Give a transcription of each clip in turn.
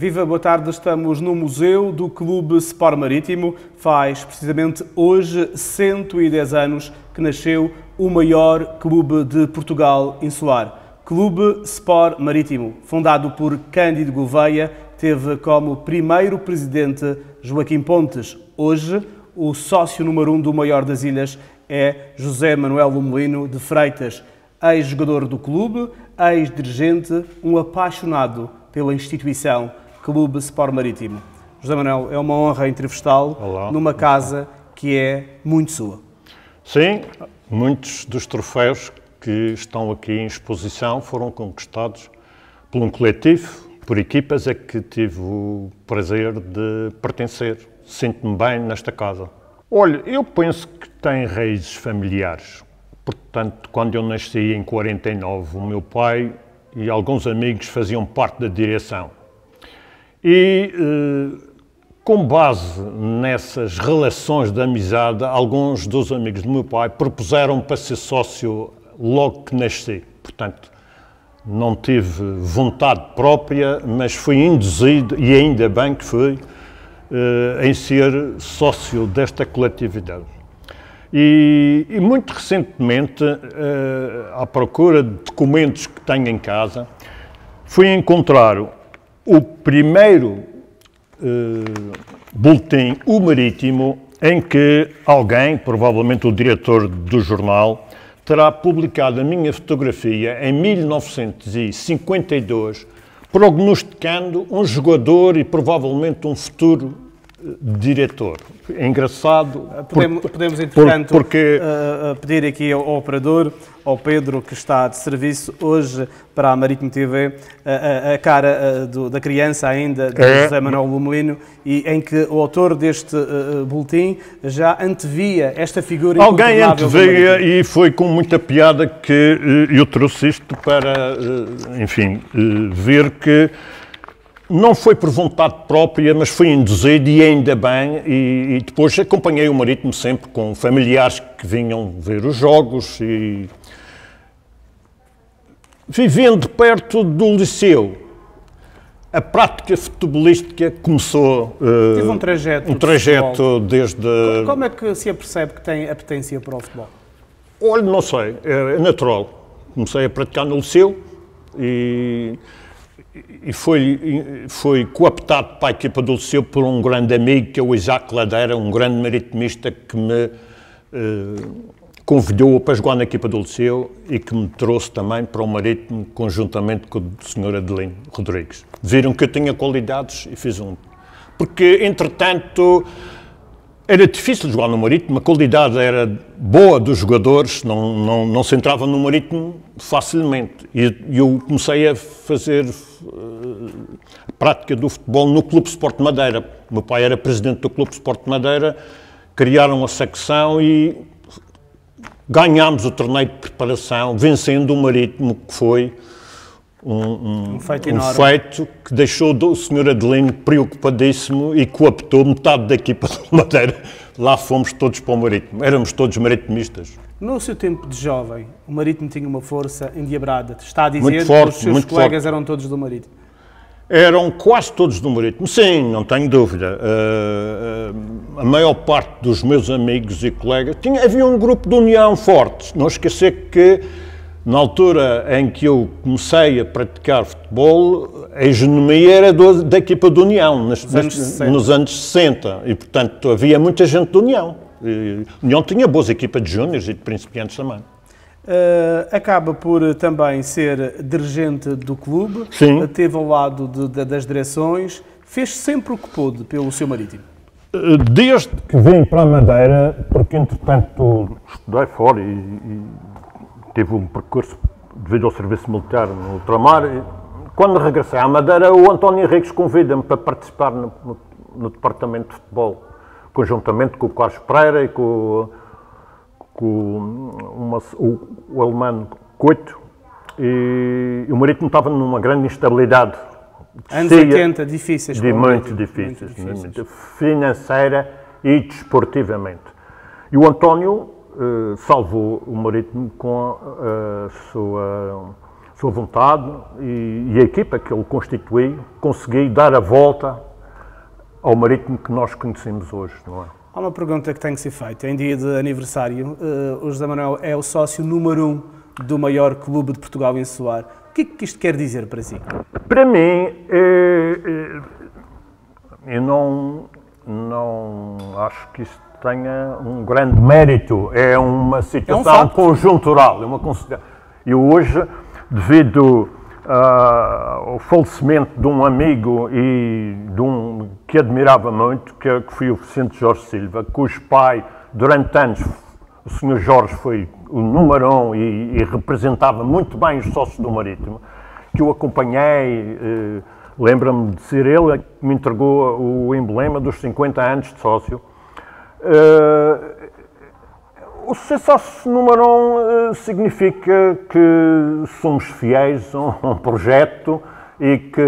Viva, boa tarde. Estamos no Museu do Clube Sport Marítimo. Faz precisamente hoje 110 anos que nasceu o maior clube de Portugal insular. Clube Sport Marítimo, fundado por Cândido Gouveia, teve como primeiro presidente Joaquim Pontes. Hoje, o sócio número 1 do maior das ilhas é José Manuel Lomelino de Freitas, ex-jogador do clube, ex-dirigente, um apaixonado pela instituição Clube Sport Marítimo. José Manuel, é uma honra entrevistá-lo numa casa que é muito sua. Sim, muitos dos troféus que estão aqui em exposição foram conquistados por um coletivo, por equipas a que tive o prazer de pertencer. Sinto-me bem nesta casa. Olha, eu penso que tem raízes familiares. Portanto, quando eu nasci em 49, o meu pai e alguns amigos faziam parte da direção. E, com base nessas relações de amizade, alguns dos amigos do meu pai propuseram para ser sócio logo que nasci. Portanto, não tive vontade própria, mas fui induzido, e ainda bem que fui, em ser sócio desta coletividade. E muito recentemente, à procura de documentos que tenho em casa, fui encontrar o primeiro boletim, o Marítimo, em que alguém, provavelmente o diretor do jornal, terá publicado a minha fotografia em 1952, prognosticando um jogador e provavelmente um futuro diretor. É engraçado. Podemos entretanto, pedir aqui ao operador, ao Pedro, que está de serviço hoje para a Marítimo TV, a cara da criança ainda, de José Manuel Lomelino, e em que o autor deste boletim já antevia esta figura. Alguém antevia e foi com muita piada que eu trouxe isto para, enfim, ver que não foi por vontade própria, mas foi induzido, e ainda bem, e depois acompanhei o Marítimo sempre com familiares que vinham ver os jogos, e vivendo perto do liceu. A prática futebolística começou... Teve um trajeto desde... Como é que se apercebe que tem apetência para o futebol? Olha, não sei, é natural. Comecei a praticar no liceu e foi cooptado para a equipa do liceu por um grande amigo, que é o Isaac Ladeira, um grande maritimista que me convidou para jogar na equipa do liceu e que me trouxe também para o Marítimo, conjuntamente com o Sr. Adelino Rodrigues. Viram que eu tinha qualidades e fiz um. Porque, entretanto, era difícil jogar no Marítimo, a qualidade era boa dos jogadores, não se entrava no Marítimo facilmente. E eu comecei a fazer a prática do futebol no Clube Sport de Madeira. O meu pai era presidente do Clube Sport de Madeira, criaram a secção e ganhámos o torneio de preparação, vencendo o Marítimo, que foi um feito que deixou o Sr. Adelino preocupadíssimo e cooptou metade da equipa de Madeira. Lá fomos todos para o Marítimo, éramos todos maritimistas. No seu tempo de jovem, o Marítimo tinha uma força endiabrada. Está a dizer que os seus colegas eram todos do Marítimo? Eram quase todos do Marítimo, sim, não tenho dúvida. A maior parte dos meus amigos e colegas... Havia um grupo de união forte. Não esquecer que, na altura em que eu comecei a praticar futebol, a hegemonia era da equipa de União, nos anos 60. E, portanto, havia muita gente de União. A União tinha boas equipas de júniores e de principiantes também. Acaba por também ser dirigente do clube. Sim. Teve ao lado das direções, fez sempre o que pôde pelo seu Marítimo. Desde que vim para a Madeira, porque entretanto estudei fora e tive um percurso devido ao serviço militar no ultramar. Quando regressei à Madeira, o António Henriques convida-me para participar no departamento de futebol, conjuntamente com o Carlos Pereira e com o alemão Coito, e o Marítimo estava numa grande instabilidade. Anos 80 difíceis. Muito difíceis, financeira e desportivamente. E o António salvou o Marítimo com a sua vontade e a equipa que ele constituiu, consegui dar a volta ao Marítimo que nós conhecemos hoje, não é? Há uma pergunta que tem que ser feita. Em dia de aniversário, o José Manuel é o sócio número 1 do maior clube de Portugal em Soar. O que é que isto quer dizer para si? Para mim, eu não acho que isto tenha um grande mérito. É uma situação conjuntural. E hoje, devido ao falecimento de um amigo e que admirava muito, que foi o Vicente Jorge Silva, cujo pai, durante anos, o Sr. Jorge foi o número 1 e representava muito bem os sócios do Marítimo, que eu acompanhei, lembro-me de ser ele que me entregou o emblema dos 50 anos de sócio. O ser sócio número 1 significa que somos fiéis a um projeto e que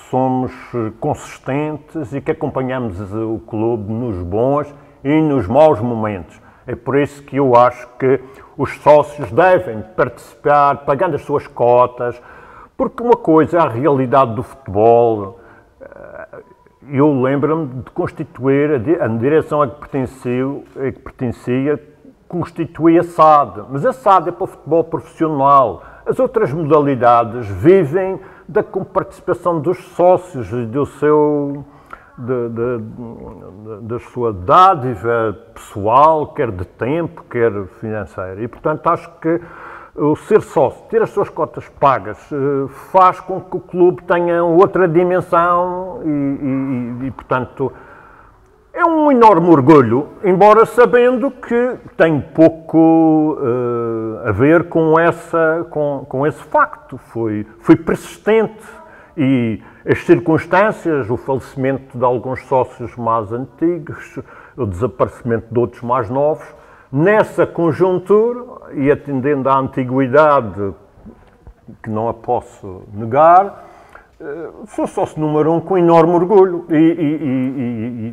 somos consistentes e que acompanhamos o clube nos bons e nos maus momentos. É por isso que eu acho que os sócios devem participar, pagando as suas cotas, porque uma coisa é a realidade do futebol. Eu lembro-me de constituir, a direção a que pertencia, constitui a SAD, mas a SAD é para o futebol profissional. As outras modalidades vivem da participação dos sócios e da sua dádiva pessoal, quer de tempo, quer financeira. E, portanto, acho que o ser sócio, ter as suas cotas pagas, faz com que o clube tenha outra dimensão e, portanto, é um enorme orgulho, embora sabendo que tem pouco a ver com esse facto. Foi persistente e as circunstâncias, o falecimento de alguns sócios mais antigos, o desaparecimento de outros mais novos, nessa conjuntura, e atendendo à antiguidade, que não a posso negar, sou sócio número 1 com enorme orgulho e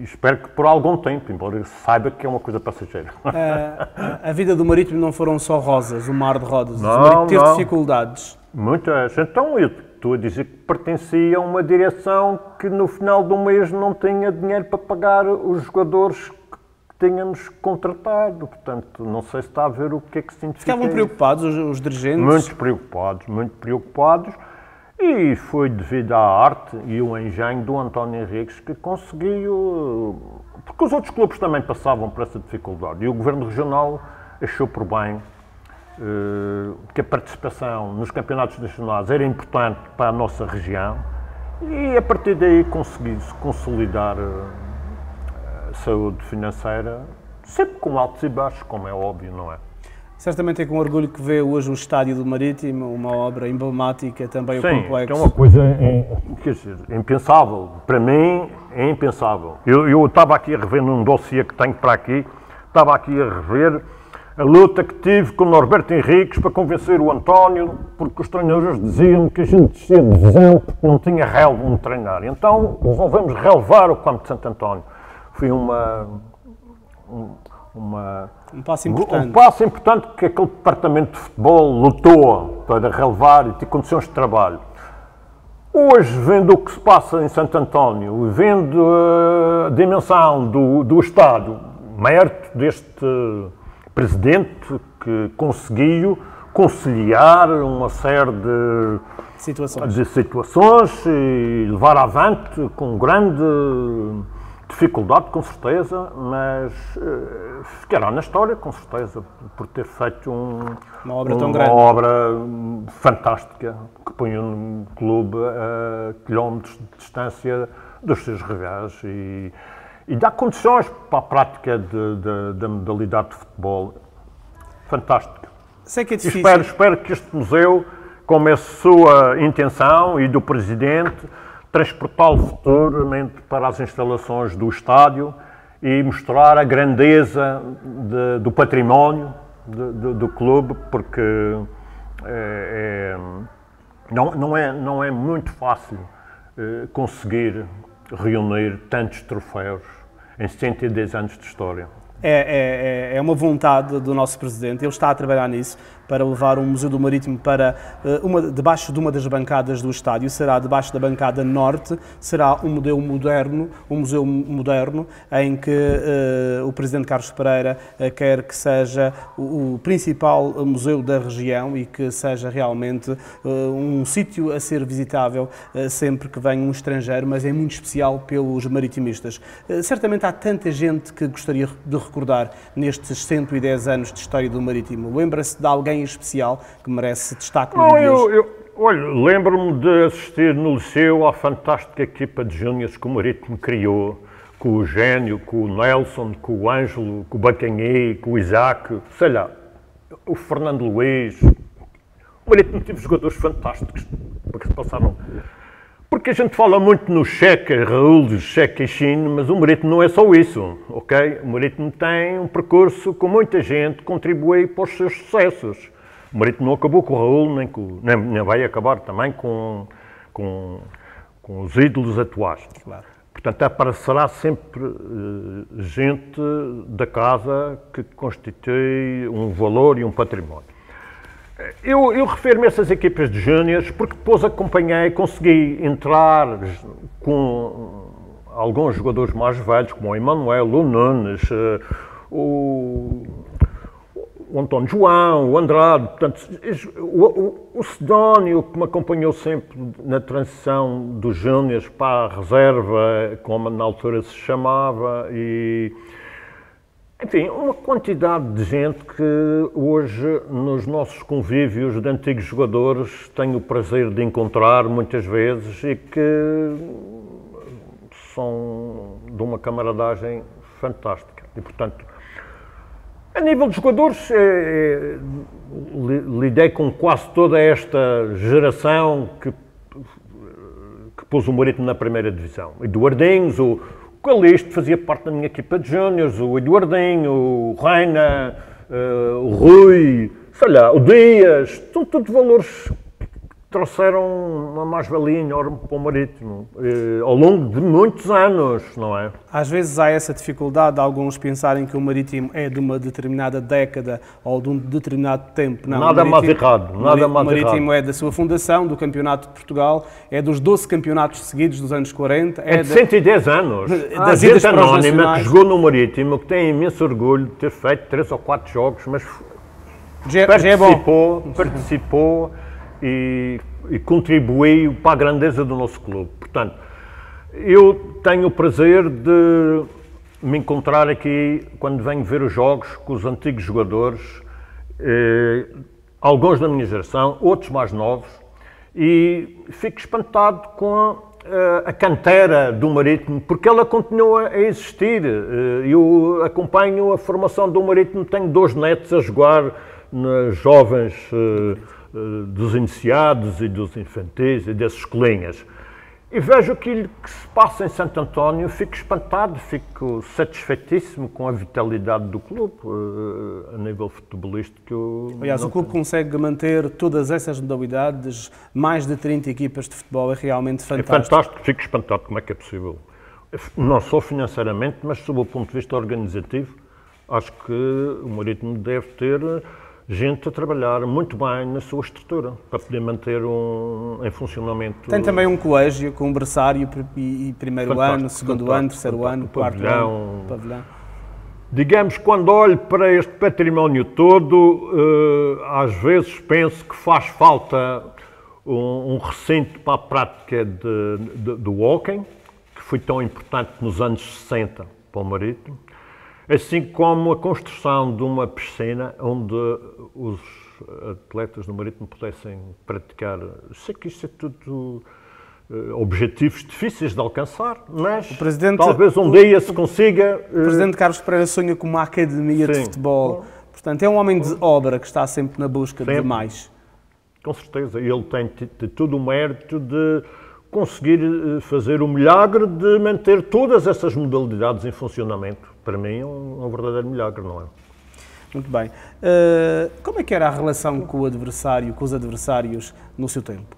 espero que por algum tempo, embora eu saiba que é uma coisa passageira. A vida do Marítimo não foram só rosas, um mar de rosas. O Marítimo teve dificuldades. Muitas. Então eu estou a dizer que pertencia a uma direção que no final do mês não tinha dinheiro para pagar os jogadores que tínhamos contratado. Portanto, não sei se está a ver o que é que significa. Ficavam preocupados os dirigentes? Muito preocupados. E foi devido à arte e ao engenho do António Henriques que conseguiu, porque os outros clubes também passavam por essa dificuldade e o Governo Regional achou por bem que a participação nos campeonatos nacionais era importante para a nossa região e a partir daí conseguiu-se consolidar a saúde financeira, sempre com altos e baixos, como é óbvio, não é? Certamente é com orgulho que vê hoje o Estádio do Marítimo, uma obra emblemática, também sim, o complexo. É uma coisa quer dizer, impensável. Para mim, é impensável. Eu estava aqui a rever num dossiê que tenho para aqui, estava aqui a rever a luta que tive com o Norberto Henriques para convencer o António, porque os treinadores diziam que a gente descia de divisão porque não tinha relvo onde treinar. Então, resolvemos relevar o campo de Santo António. Foi um passo importante. Um passo importante que aquele departamento de futebol lutou para relevar e ter condições de trabalho. Hoje, vendo o que se passa em Santo António, vendo a dimensão do estádio, mérito deste presidente que conseguiu conciliar uma série de situações e levar avante com grande dificuldade, com certeza, mas ficará na história, com certeza, por ter feito uma obra tão grande. Uma obra fantástica, que põe um clube a quilómetros de distância dos seus rivais e dá condições para a prática da modalidade de futebol. Fantástica. Sei que é difícil. Espero que este museu, como é a sua intenção e do Presidente, transportá-lo futuramente para as instalações do estádio e mostrar a grandeza do património do clube, porque não é muito fácil conseguir reunir tantos troféus em 110 anos de história. É uma vontade do nosso Presidente, ele está a trabalhar nisso. para levar um Museu do Marítimo para debaixo de uma das bancadas do estádio. Será debaixo da bancada norte, será um museu moderno, em que o Presidente Carlos Pereira quer que seja o principal museu da região e que seja realmente um sítio a ser visitável sempre que venha um estrangeiro, mas é muito especial pelos maritimistas. Certamente há tanta gente que gostaria de recordar nestes 110 anos de história do Marítimo. Lembra-se de alguém especial que merece destaque no dia de hoje? Olha, lembro-me de assistir no Liceu à fantástica equipa de júniores que o Marítimo criou, com o Eugénio, com o Nelson, com o Ângelo, com o Bacanhê, com o Isaac, sei lá, o Fernando Luís. O Marítimo teve jogadores fantásticos que se passaram. Porque a gente fala muito no Checa, Raul, Checa e Chine, mas o Marítimo não é só isso, ok? O Marítimo tem um percurso com muita gente que contribui para os seus sucessos. O Marítimo não acabou com o Raul, nem vai acabar também com os ídolos atuais. Claro. Portanto, aparecerá sempre gente da casa que constitui um valor e um património. Eu refiro-me a essas equipas de júniores porque depois acompanhei, consegui entrar com alguns jogadores mais velhos, como o Emanuel, o Nunes, o António João, o Andrade, portanto, o Sidónio, que me acompanhou sempre na transição dos júniores para a reserva, como na altura se chamava, e enfim, uma quantidade de gente que hoje, nos nossos convívios de antigos jogadores, tenho o prazer de encontrar muitas vezes e que são de uma camaradagem fantástica. E, portanto, a nível de jogadores, lidei com quase toda esta geração que pôs o Marítimo na primeira divisão. Eduardinhos, o Calixto fazia parte da minha equipa de júniores, o Eduardinho, o Reina, o Rui, sei lá, o Dias, tudo valores que trouxeram uma mais-valia enorme para o Marítimo, ao longo de muitos anos, não é? Às vezes há essa dificuldade de alguns pensarem que o Marítimo é de uma determinada década ou de um determinado tempo. Não, nada mais errado, nada mais errado. O Marítimo é da sua fundação, do Campeonato de Portugal, é dos 12 campeonatos seguidos dos anos 40. É de 110 anos. Das gente anónima que jogou no Marítimo, que tem imenso orgulho de ter feito 3 ou 4 jogos, mas participou e contribuiu para a grandeza do nosso clube. Portanto, eu tenho o prazer de me encontrar aqui, quando venho ver os jogos, com os antigos jogadores, alguns da minha geração, outros mais novos, e fico espantado com a cantera do Marítimo, porque ela continua a existir. Eu acompanho a formação do Marítimo, tenho 2 netos a jogar nas jovens dos iniciados e dos infantis e das escolinhas. E vejo aquilo que se passa em Santo António, fico espantado, fico satisfeitíssimo com a vitalidade do clube a nível futebolístico. Aliás, o clube consegue manter todas essas modalidades, mais de 30 equipas de futebol, é realmente fantástico. É fantástico, fico espantado como é que é possível. Não só financeiramente, mas sob o ponto de vista organizativo, acho que o Marítimo deve ter gente a trabalhar muito bem na sua estrutura, para poder manter em funcionamento. Tem também um colégio com berçário e primeiro ano, segundo ano, terceiro ano, quarto ano, pavilhão. Digamos, quando olho para este património todo, às vezes penso que faz falta um recinto para a prática do hóquei, que foi tão importante nos anos 60 para o Marítimo, assim como a construção de uma piscina onde os atletas do Marítimo pudessem praticar. Sei que isto é tudo objetivos difíceis de alcançar, mas talvez um dia se consiga. O Presidente Carlos Pereira sonha com uma academia de futebol. Portanto, é um homem de obra que está sempre na busca de mais. Com certeza. Ele tem todo o mérito de conseguir fazer o milagre de manter todas essas modalidades em funcionamento. Para mim é um verdadeiro milagre, não é? Muito bem. Como é que era a relação com o adversário, com os adversários no seu tempo?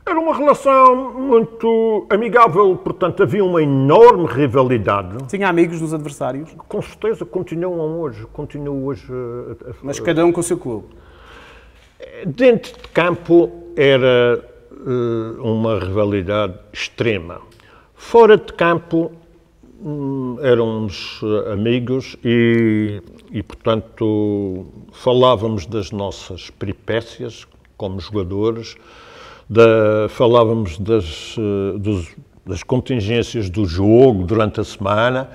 Era uma relação muito amigável, portanto havia uma enorme rivalidade. Tinha amigos dos adversários? Com certeza, continuam hoje. Mas cada um com o seu clube? Dentro de campo era uma rivalidade extrema. Fora de campo éramos amigos e, portanto, falávamos das nossas peripécias como jogadores, falávamos das contingências do jogo durante a semana,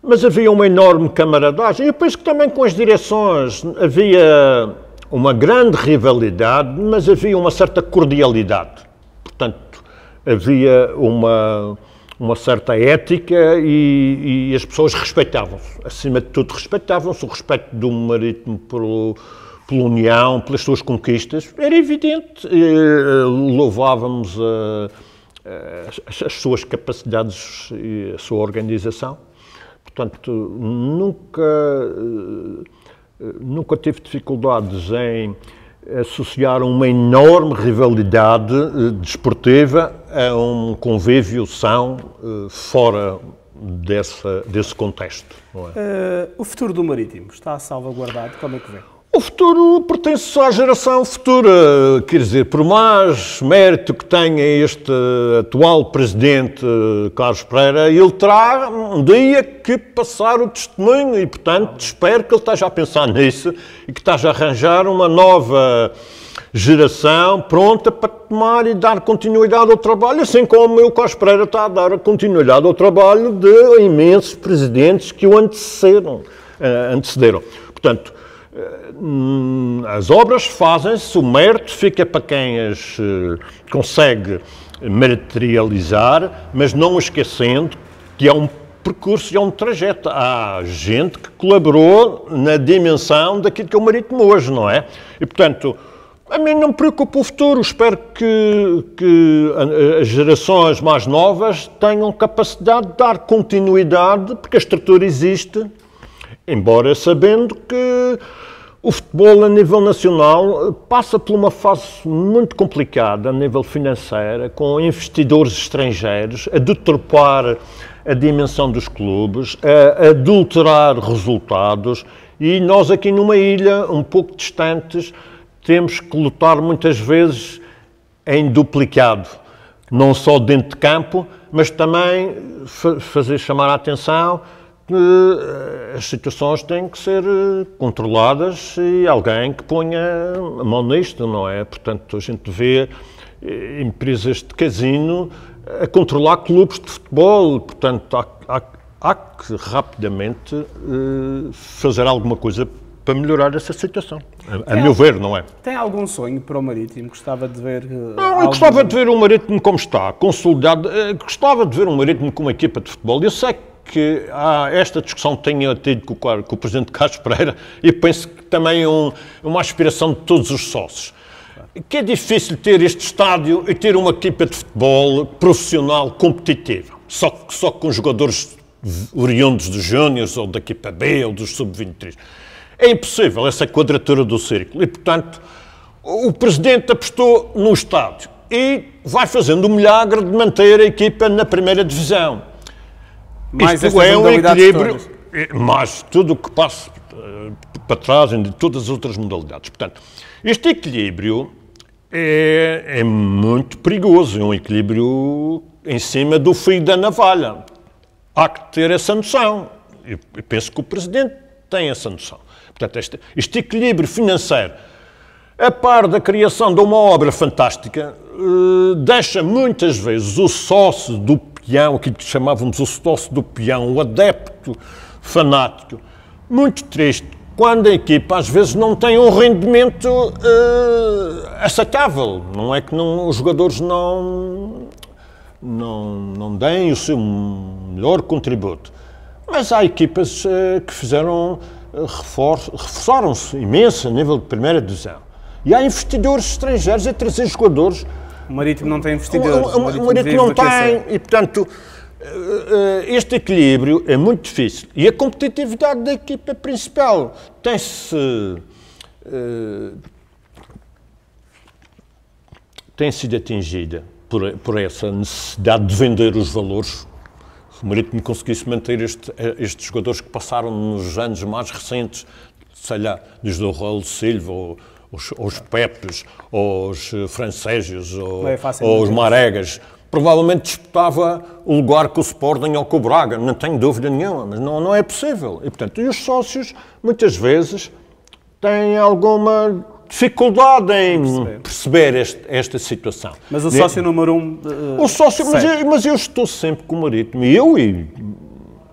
mas havia uma enorme camaradagem. Eu penso que também com as direções havia uma grande rivalidade, mas havia uma certa cordialidade. Portanto, havia uma certa ética e as pessoas respeitavam-se. Acima de tudo, respeitavam-se. O respeito do Marítimo pela União, pelas suas conquistas, era evidente. Louvávamos as suas capacidades e a sua organização. Portanto, nunca tive dificuldades em associar uma enorme rivalidade desportiva a um convívio são fora desse contexto. Não é? O futuro do Marítimo está salvaguardado? Como é que vê? O futuro pertence à geração futura, quer dizer, por mais mérito que tenha este atual presidente Carlos Pereira, ele terá um dia que passar o testemunho e, portanto, espero que ele esteja a pensar nisso e que esteja a arranjar uma nova geração pronta para tomar e dar continuidade ao trabalho, assim como o Carlos Pereira está a dar continuidade ao trabalho de imensos presidentes que o antecederam. Portanto, as obras fazem-se, o mérito fica para quem as consegue materializar, mas não esquecendo que é um percurso e é um trajeto. Há gente que colaborou na dimensão daquilo que é o Marítimo hoje, não é? E, portanto, a mim não me preocupa o futuro. Espero que as gerações mais novas tenham capacidade de dar continuidade, porque a estrutura existe, embora sabendo que o futebol a nível nacional passa por uma fase muito complicada a nível financeiro, com investidores estrangeiros a deturpar a dimensão dos clubes, a adulterar resultados, e nós aqui numa ilha um pouco distantes temos que lutar muitas vezes em duplicado, não só dentro de campo, mas também fazer chamar a atenção que as situações têm que ser controladas e alguém que ponha a mão nisto, não é? Portanto, a gente vê empresas de casino a controlar clubes de futebol, portanto, há que rapidamente fazer alguma coisa para melhorar essa situação, a meu ver, não é? Tem algum sonho para o Marítimo? Gostava de ver... Não, eu gostava de ver o Marítimo como está, consolidado, gostava de ver o Marítimo com uma equipa de futebol. Eu sei que há esta discussão que tenho tido com o Presidente Carlos Pereira e penso que também é uma aspiração de todos os sócios. Que é difícil ter este estádio e ter uma equipa de futebol profissional competitiva, só com jogadores oriundos dos Júniors ou da equipa B ou dos Sub-23. É impossível essa quadratura do círculo e, portanto, o Presidente apostou no estádio e vai fazendo o milagre de manter a equipa na primeira divisão. Mais isto é um equilíbrio, mais tudo o que passa para trás de todas as outras modalidades. Portanto, este equilíbrio é muito perigoso, é um equilíbrio em cima do fio da navalha. Há que ter essa noção. Eu penso que o Presidente tem essa noção. Portanto, este equilíbrio financeiro, a par da criação de uma obra fantástica, deixa muitas vezes o sócio do peão, aquilo que chamávamos o sócio do peão, o adepto fanático, muito triste, quando a equipa às vezes não tem um rendimento aceitável. Não é que os jogadores não deem o seu melhor contributo, mas há equipas que fizeram reforçaram-se imenso a nível de primeira divisão. E há investidores estrangeiros a trazer jogadores. O Marítimo não tem investidores. O Marítimo não tem, e portanto este equilíbrio é muito difícil. E a competitividade da equipa principal tem sido atingida por essa necessidade de vender os valores. Se o Marítimo conseguisse manter estes jogadores que passaram nos anos mais recentes, sei lá, desde o Raul Silva os Pepes, os Franceses, ou os Maregas, provavelmente disputava o lugar com o Sporting ou com o Braga, não tenho dúvida nenhuma, mas não é possível. E, portanto, os sócios, muitas vezes, têm alguma dificuldade em perceber esta situação. Mas o sócio número um... o sócio, mas eu estou sempre com o Marítimo, e eu e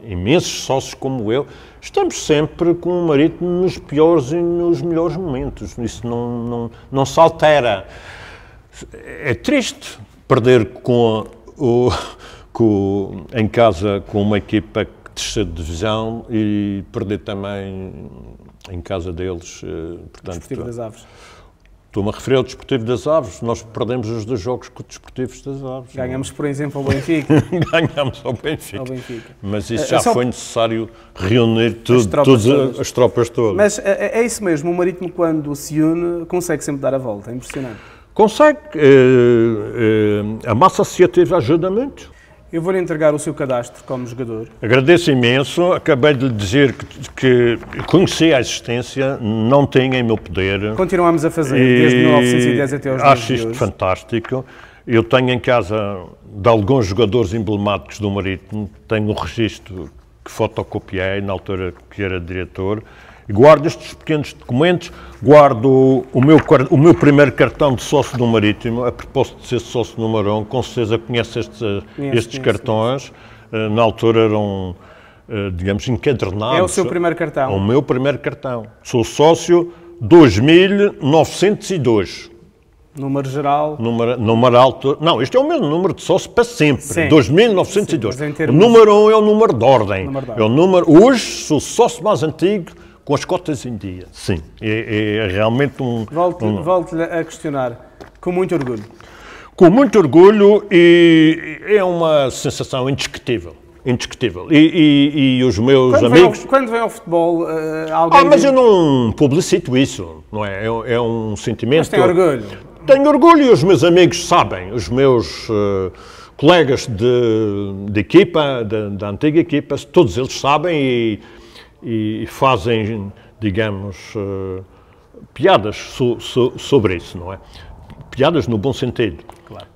imensos sócios como eu, estamos sempre com o Marítimo nos piores e nos melhores momentos. Isso não se altera. É triste perder em casa com uma equipa de terceira divisão e perder também em casa deles. Portanto, Desportivo das Aves. Estou-me a referir ao Desportivo das Aves. Nós perdemos os 2 jogos com o Desportivo das Aves. Ganhamos, por exemplo, ao Benfica. Ganhamos ao Benfica. Mas isso já foi necessário reunir as tropas todas. Mas é isso mesmo, o Marítimo, quando se une, consegue sempre dar a volta. É impressionante. Consegue. A massa associativa ajuda muito. Eu vou-lhe entregar o seu cadastro como jogador. Agradeço imenso. Acabei de lhe dizer que conheci a existência, não tinha em meu poder. Continuamos a fazer, desde 1910 até aos dias de hoje. Acho isto fantástico. Eu tenho em casa de alguns jogadores emblemáticos do Marítimo, tenho um registro que fotocopiei na altura que era diretor. Guardo estes pequenos documentos, guardo o meu primeiro cartão de sócio do Marítimo, a propósito de ser sócio número 1, com certeza conhece estes cartões, na altura eram, digamos, encadernados. É o seu primeiro cartão? O meu primeiro cartão. Sou sócio 2902. Número geral? Número alto. Não, este é o mesmo número de sócio para sempre. Sim. 2902. Sim, o número 1 é o número de ordem. É o número, hoje sou o sócio mais antigo com as cotas em dia. Sim, é realmente Volto-lhe a questionar, com muito orgulho. Com muito orgulho, e é uma sensação indiscutível. Indiscutível. E os meus amigos... Quando vem ao futebol, alguém mas eu não publicito isso, não é? É um sentimento... Mas tem orgulho. Tenho orgulho, e os meus amigos sabem, os meus colegas de equipa, da antiga equipa, todos eles sabem e fazem, digamos, piadas sobre isso, não é? Piadas no bom sentido. Claro.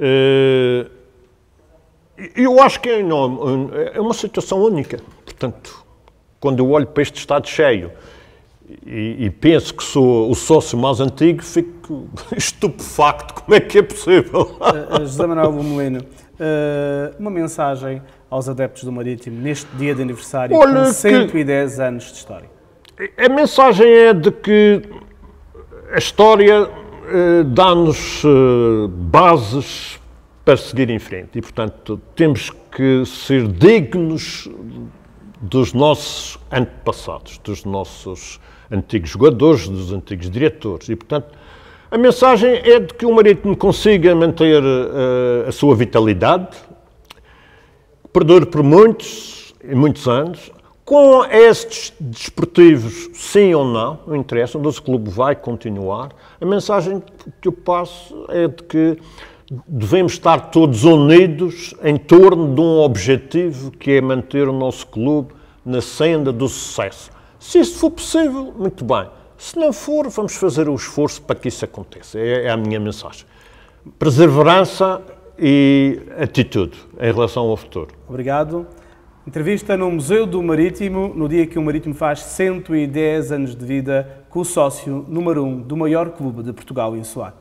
Eu acho que é uma situação única. Portanto, quando eu olho para este estado cheio e penso que sou o sócio mais antigo, fico estupefacto. Como é que é possível? José Manuel Lomelino, uma mensagem aos adeptos do Marítimo neste dia de aniversário com 110 anos de história. A mensagem é de que a história dá-nos bases para seguir em frente e, portanto, temos que ser dignos dos nossos antepassados, dos nossos antigos jogadores, dos antigos diretores e, portanto, a mensagem é de que o Marítimo consiga manter a sua vitalidade, perdure por muitos anos, com estes desportivos, sim ou não interessa, onde o clube vai continuar. A mensagem que eu passo é de que devemos estar todos unidos em torno de um objetivo, que é manter o nosso clube na senda do sucesso. Se isso for possível, muito bem. Se não for, vamos fazer o esforço para que isso aconteça. É a minha mensagem. Perseverança e atitude em relação ao futuro. Obrigado. Entrevista no Museu do Marítimo, no dia que o Marítimo faz 110 anos de vida, com o sócio número 1 do maior clube de Portugal insular.